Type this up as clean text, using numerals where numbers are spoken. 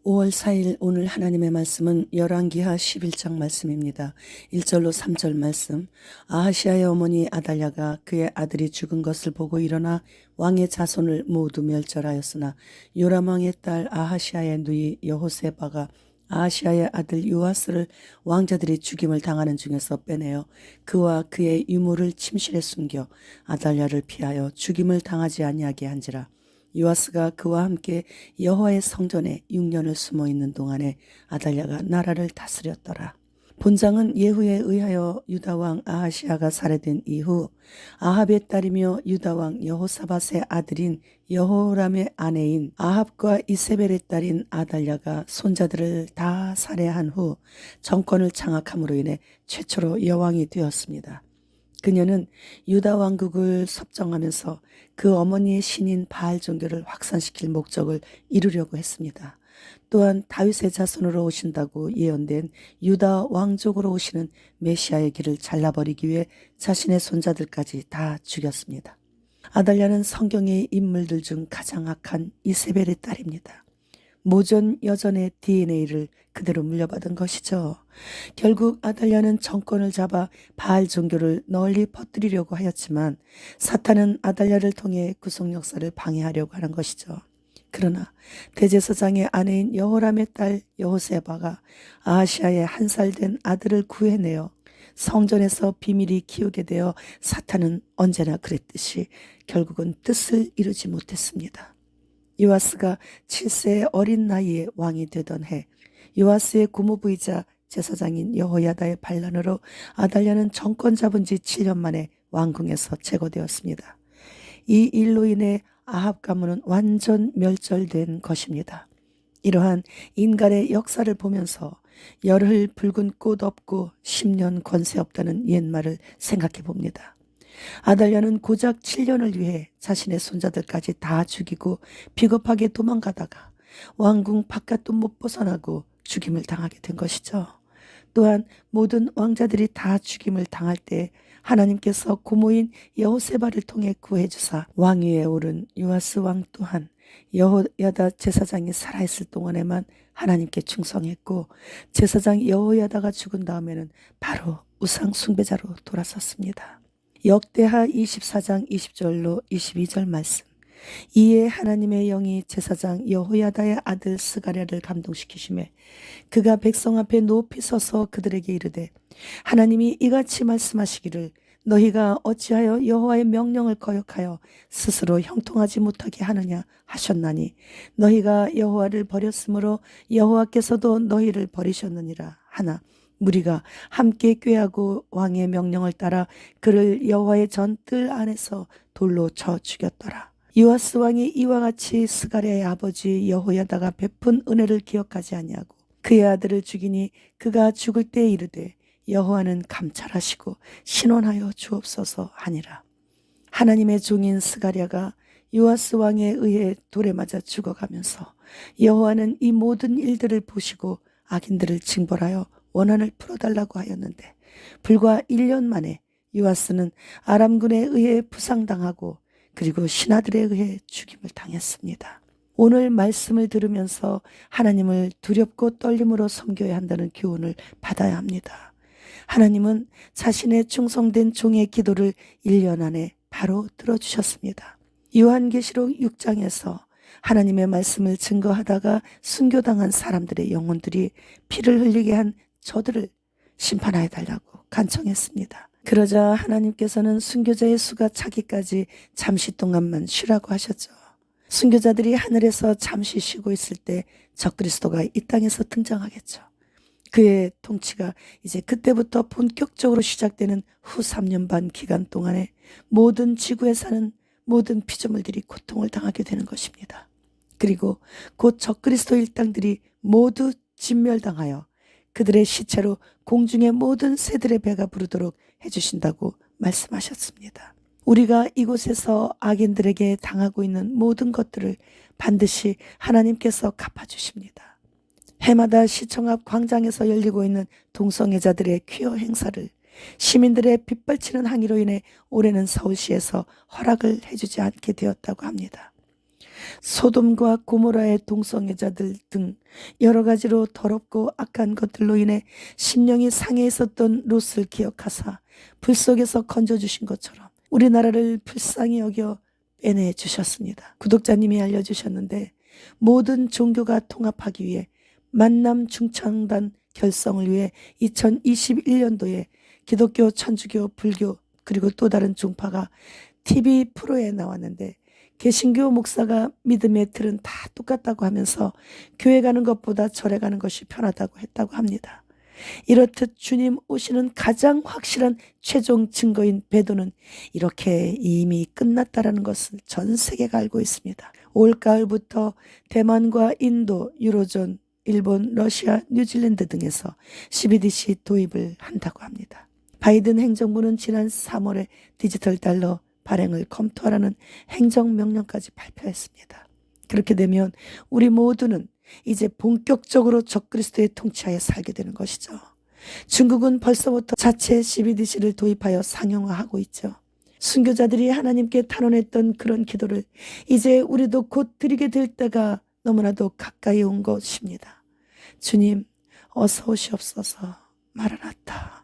5월 4일 오늘 하나님의 말씀은 열왕기하 11장 말씀입니다. 1절로 3절 말씀. 아하시아의 어머니 아달랴가 그의 아들이 죽은 것을 보고 일어나 왕의 자손을 모두 멸절하였으나 요람 왕의 딸 아하시아의 누이 여호세바가 아하시아의 아들 요아스를 왕자들이 죽임을 당하는 중에서 빼내어 그와 그의 유모를 침실에 숨겨 아달랴를 피하여 죽임을 당하지 아니하게 한지라. 요아스가 그와 함께 여호와의 성전에 6년을 숨어 있는 동안에 아달랴가 나라를 다스렸더라. 본장은 예후에 의하여 유다왕 아하시아가 살해된 이후 아합의 딸이며 유다왕 여호사밧의 아들인 여호람의 아내인 아합과 이세벨의 딸인 아달랴가 손자들을 다 살해한 후 정권을 장악함으로 인해 최초로 여왕이 되었습니다. 그녀는 유다 왕국을 섭정하면서 그 어머니의 신인 바알 종교를 확산시킬 목적을 이루려고 했습니다. 또한 다윗의 자손으로 오신다고 예언된 유다 왕족으로 오시는 메시아의 길을 잘라버리기 위해 자신의 손자들까지 다 죽였습니다. 아달랴는 성경의 인물들 중 가장 악한 이세벨의 딸입니다. 모전 여전의 DNA를 그대로 물려받은 것이죠. 결국 아달랴는 정권을 잡아 바알 종교를 널리 퍼뜨리려고 하였지만 사탄은 아달랴를 통해 구속 역사를 방해하려고 하는 것이죠. 그러나 대제사장의 아내인 여호람의 딸 여호세바가 아하시아의 한 살 된 아들을 구해내어 성전에서 비밀이 키우게 되어 사탄은 언제나 그랬듯이 결국은 뜻을 이루지 못했습니다. 요아스가 7세의 어린 나이에 왕이 되던 해 요아스의 고모부이자 제사장인 여호야다의 반란으로 아달랴는 정권 잡은 지 7년 만에 왕궁에서 제거되었습니다. 이 일로 인해 아합 가문은 완전 멸절된 것입니다. 이러한 인간의 역사를 보면서 열흘 붉은 꽃 없고 10년 권세 없다는 옛말을 생각해 봅니다. 아달랴는 고작 7년을 위해 자신의 손자들까지 다 죽이고 비겁하게 도망가다가 왕궁 바깥도 못 벗어나고 죽임을 당하게 된 것이죠. 또한 모든 왕자들이 다 죽임을 당할 때 하나님께서 고모인 여호세바를 통해 구해주사 왕위에 오른 요아스 왕 또한 여호야다 제사장이 살아있을 동안에만 하나님께 충성했고 제사장 여호야다가 죽은 다음에는 바로 우상 숭배자로 돌아섰습니다. 역대하 24장 20절로 22절 말씀. 이에 하나님의 영이 제사장 여호야다의 아들 스가랴를 감동시키시매 그가 백성 앞에 높이 서서 그들에게 이르되 하나님이 이같이 말씀하시기를 너희가 어찌하여 여호와의 명령을 거역하여 스스로 형통하지 못하게 하느냐 하셨나니 너희가 여호와를 버렸으므로 여호와께서도 너희를 버리셨느니라 하나 무리가 함께 꾀하고 왕의 명령을 따라 그를 여호와의 전뜰 안에서 돌로 쳐 죽였더라. 요아스 왕이 이와 같이 스가랴의 아버지 여호야다가 베푼 은혜를 기억하지 아니하고 그의 아들을 죽이니 그가 죽을 때에 이르되 여호와는 감찰하시고 신원하여 주옵소서 하니라. 하나님의 종인 스가랴가 요아스 왕에 의해 돌에 맞아 죽어가면서 여호와는 이 모든 일들을 보시고 악인들을 징벌하여 원한을 풀어달라고 하였는데 불과 1년 만에 요아스는 아람군에 의해 부상당하고 그리고 신하들에 의해 죽임을 당했습니다. 오늘 말씀을 들으면서 하나님을 두렵고 떨림으로 섬겨야 한다는 교훈을 받아야 합니다. 하나님은 자신의 충성된 종의 기도를 1년 안에 바로 들어주셨습니다. 요한계시록 6장에서 하나님의 말씀을 증거하다가 순교당한 사람들의 영혼들이 피를 흘리게 한 저들을 심판하여 달라고 간청했습니다. 그러자 하나님께서는 순교자의 수가 차기까지 잠시 동안만 쉬라고 하셨죠. 순교자들이 하늘에서 잠시 쉬고 있을 때 적그리스도가 이 땅에서 등장하겠죠. 그의 통치가 이제 그때부터 본격적으로 시작되는 후 3년 반 기간 동안에 모든 지구에 사는 모든 피조물들이 고통을 당하게 되는 것입니다. 그리고 곧 적그리스도 일당들이 모두 진멸당하여 그들의 시체로 공중의 모든 새들의 배가 부르도록 해주신다고 말씀하셨습니다. 우리가 이곳에서 악인들에게 당하고 있는 모든 것들을 반드시 하나님께서 갚아주십니다. 해마다 시청 앞 광장에서 열리고 있는 동성애자들의 퀴어 행사를 시민들의 빗발치는 항의로 인해 올해는 서울시에서 허락을 해주지 않게 되었다고 합니다. 소돔과 고모라의 동성애자들 등 여러 가지로 더럽고 악한 것들로 인해 심령이 상해 있었던 롯을 기억하사 불 속에서 건져주신 것처럼 우리나라를 불쌍히 여겨 빼내 주셨습니다. 구독자님이 알려주셨는데, 모든 종교가 통합하기 위해 만남 중창단 결성을 위해 2021년도에 기독교, 천주교, 불교 그리고 또 다른 종파가 TV 프로에 나왔는데, 개신교 목사가 믿음의 틀은 다 똑같다고 하면서 교회 가는 것보다 절에 가는 것이 편하다고 했다고 합니다. 이렇듯 주님 오시는 가장 확실한 최종 증거인 배도는 이렇게 이미 끝났다라는 것을 전 세계가 알고 있습니다. 올가을부터 대만과 인도, 유로존, 일본, 러시아, 뉴질랜드 등에서 CBDC 도입을 한다고 합니다. 바이든 행정부는 지난 3월에 디지털 달러 발행을 검토하라는 행정명령까지 발표했습니다. 그렇게 되면 우리 모두는 이제 본격적으로 적그리스도의 통치하에 살게 되는 것이죠. 중국은 벌써부터 자체 CBDC를 도입하여 상용화하고 있죠. 순교자들이 하나님께 탄원했던 그런 기도를 이제 우리도 곧 드리게 될 때가 너무나도 가까이 온 것입니다. 주님, 어서 오시옵소서. 마라나타.